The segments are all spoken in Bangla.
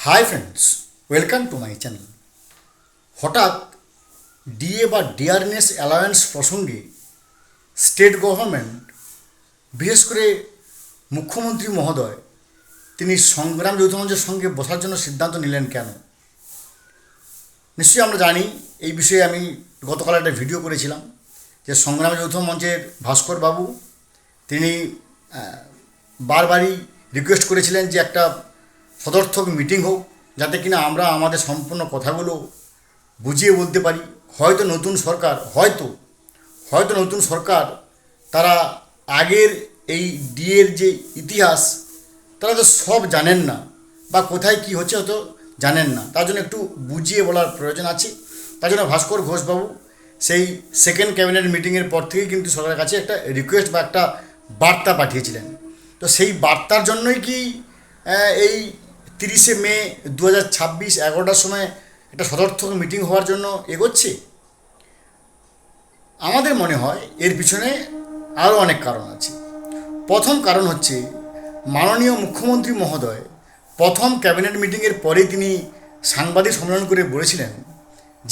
Hi friends, welcome to my channel. হঠাৎ ডিএ বা ডিয়ারনেস অ্যালাওয়েন্স প্রসঙ্গে স্টেট গভর্নমেন্ট, বিশেষ করে মুখ্যমন্ত্রী মহোদয়, তিনি সংগ্রাম যৌথ মঞ্চের সঙ্গে বসার জন্য সিদ্ধান্ত নিলেন কেন? নিশ্চয়ই আমরা জানি, এই বিষয়ে আমি গতকাল একটা ভিডিও করেছিলাম যে সংগ্রাম যৌথ মঞ্চের ভাস্কর বাবু তিনি বারবারই রিকোয়েস্ট করেছিলেন যে একটা সদর্থক মিটিং হোক, যাতে কিনা আমরা আমাদের সম্পূর্ণ কথাগুলো বুঝিয়ে বলতে পারি। হয়তো নতুন সরকার তারা আগের এই ডিএর যে ইতিহাস তারা তো সব জানেন না, বা কোথায় কি হচ্ছে হয়তো জানেন না, তার জন্য একটু বুঝিয়ে বলার প্রয়োজন আছে। তার জন্য ভাস্কর ঘোষবাবু সেই সেকেন্ড ক্যাবিনেট মিটিংয়ের পর থেকেই কিন্তু সরকারের কাছে একটা রিকোয়েস্ট বা একটা বার্তা পাঠিয়েছিলেন। তো সেই বার্তার জন্যই কি এই 30শে মে 2026 11টার সময় একটা সদর্থক মিটিং হওয়ার জন্য এগোচ্ছে? আমাদের মনে হয় এর পিছনে আরও অনেক কারণ আছে। প্রথম কারণ হচ্ছে, মাননীয় মুখ্যমন্ত্রী মহোদয় প্রথম ক্যাবিনেট মিটিংয়ের পরেই তিনি সাংবাদিক সম্মেলন করে বলেছিলেন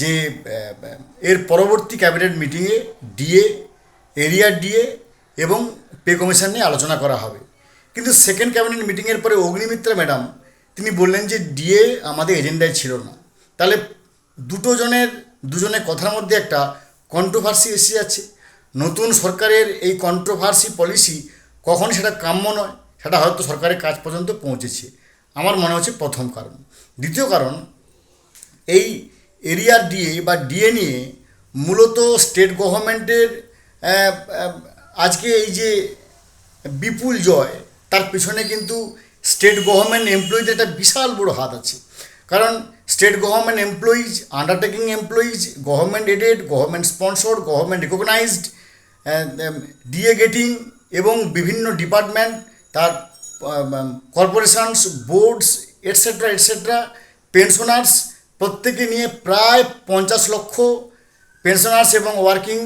যে এর পরবর্তী ক্যাবিনেট মিটিংয়ে ডিএ, এরিয়ার ডিএ এবং পে কমিশন নিয়ে আলোচনা করা হবে। কিন্তু সেকেন্ড ক্যাবিনেট মিটিংয়ের পরে অগ্নিমিত্রা ম্যাডাম তিনি বললেন যে ডিএ আমাদের এজেন্ডায় ছিল না। তাহলে দুজনের কথার মধ্যে একটা কন্ট্রোভার্সি এসে যাচ্ছে। নতুন সরকারের এই কন্ট্রোভার্সি পলিসি কখনই সেটা কাম্য নয়, সেটা হয়তো সরকারের কাজ পর্যন্ত পৌঁছেছে। আমার মনে হচ্ছে প্রথম কারণ। দ্বিতীয় কারণ, এই এরিয়ার ডিএ বা ডিএ নিয়ে মূলত স্টেট গভর্নমেন্টের আজকে এই যে বিপুল জয়, তার পিছনে কিন্তু স্টেট গভর্নমেন্ট এমপ্লয়িদের একটা বিশাল বড় হাত আছে। কারণ state government employees, undertaking employees, government aided, government sponsored, government recognized DA getting এবং বিভিন্ন ডিপার্টমেন্ট, তার কর্পোরেশনস, বোর্ডস এটসেট্রা পেনশনার্স, প্রত্যেকে নিয়ে প্রায় 50 লক্ষ পেনশনার্স এবং ওয়ার্কিং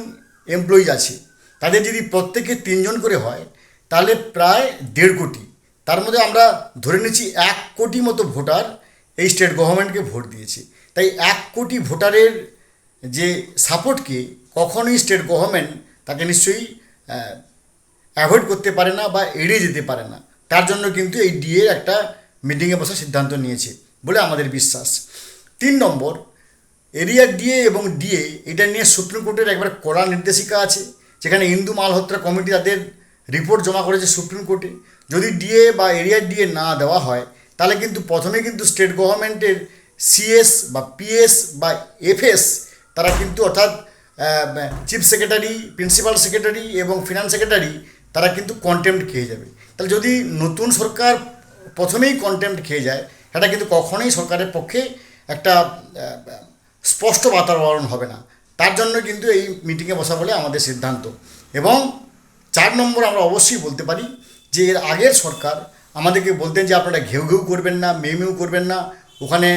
এমপ্লয়িজ আছে। তাদের যদি প্রত্যেকে 3 জন করে হয় তাহলে প্রায় 1.5 কোটি। তার মধ্যে আমরা ধরে নিচ্ছি 1 কোটি মতো ভোটার এই স্টেট গভর্নমেন্টকে ভোট দিয়েছে। তাই 1 কোটি ভোটারের যে সাপোর্টকে কখনোই স্টেট গভর্নমেন্ট তাকে নিশ্চয়ই অ্যাভয়েড করতে পারে না বা এড়িয়ে যেতে পারে না। তার জন্য কিন্তু এই ডিএ একটা মিটিংয়ে বসার সিদ্ধান্ত নিয়েছে বলে আমাদের বিশ্বাস। 3 নম্বর, এরিয়ার ডিএ এবং ডিএ এটা নিয়ে সুপ্রিম কোর্টের একবার কড়া নির্দেশিকা আছে, যেখানে হিন্দু মালহোত্রা কমিটি তাদের রিপোর্ট জমা করেছে সুপ্রিম কোর্টে। যদি ডিএ বা এরিয়ার ডিএ না দেওয়া হয় তাহলে কিন্তু প্রথমে কিন্তু স্টেট গভর্নমেন্টের সিএস বা পিএস বা এফএস তারা কিন্তু, অর্থাৎ চিফ সেক্রেটারি, প্রিন্সিপাল সেক্রেটারি এবং ফিনান্স সেক্রেটারি, তারা কিন্তু কন্টেম্প্ট খেয়ে যাবে। তাহলে যদি নতুন সরকার প্রথমেই কন্টেম্প্ট খেয়ে যায়, সেটা কিন্তু কখনোই সরকারের পক্ষে একটা স্পষ্ট বাতাবরণ হবে না। তার জন্য কিন্তু এই মিটিংয়ে বসা বলে আমাদের সিদ্ধান্ত। এবং 4 নম্বর, আমরা অবশ্যই বলতে পারি যে এর আগের সরকার আমাদেরকে বলতেন যে আপনারা ঘেউ ঘেউ করবেন না, মেউ করবেন না, ওখানে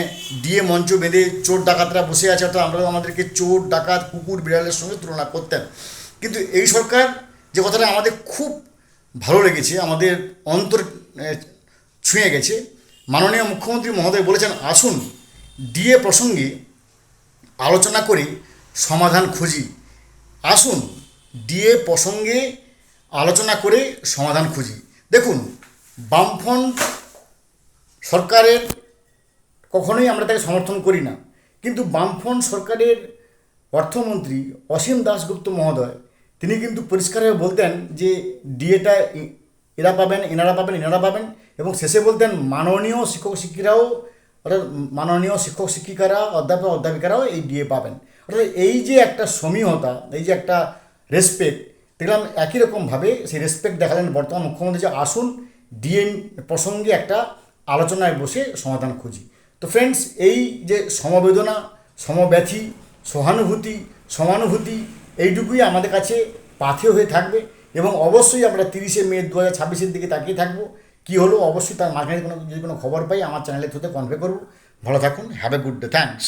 ডিএ মঞ্চ বেঁধে চোর ডাকাতরা বসে আছে, অর্থাৎ আমরা আমাদেরকে চোর ডাকাত কুকুর বিড়ালের সঙ্গে তুলনা করতেন। কিন্তু এই সরকার যে কথাটা আমাদের খুব ভালো লেগেছে, আমাদের অন্তর ছুঁয়ে গেছে, মাননীয় মুখ্যমন্ত্রী মহোদয় বলেছেন, আসুন ডিএ প্রসঙ্গে আলোচনা করে সমাধান খুঁজি। আসুন ডিএ প্রসঙ্গে আলোচনা করে সমাধান খুঁজি। দেখুন, বামফ্রন্ট সরকারের কখনোই আমরা তাকে সমর্থন করি না, কিন্তু বামফ্রন্ট সরকারের অর্থমন্ত্রী অসীম দাশগুপ্ত মহোদয় তিনি কিন্তু পরিষ্কারভাবে বলতেন যে ডিএটা এরা পাবেন, এনারা পাবেন, এনারা পাবেন, এবং শেষে বলতেন মাননীয় শিক্ষক শিক্ষিকারাও, অর্থাৎ মাননীয় শিক্ষক শিক্ষিকারা, অধ্যাপক অধ্যাপিকারাও এই ডিএ পাবেন। অর্থাৎ এই যে একটা সমীহতা, এই যে একটা রেসপেক্ট দেখলাম, একই রকমভাবে সেই রেসপেক্ট দেখালেন বর্তমান মুখ্যমন্ত্রী যে আসুন ডিএ প্রসঙ্গে একটা আলোচনায় বসে সমাধান খুঁজি। তো ফ্রেন্ডস, এই যে সমবেদনা, সমব্যথী, সহানুভূতি, সমানুভূতি, এইটুকুই আমাদের কাছে পাথেয় হয়ে থাকবে। এবং অবশ্যই আমরা 30শে মে 2026 দিকে তাকিয়ে থাকবো কী হলো। অবশ্যই তার মাঝখানে যদি কোনো খবর পাই আমার চ্যানেলের থ্রুতে কনভে করবো। ভালো থাকুন, have a good day, thanks.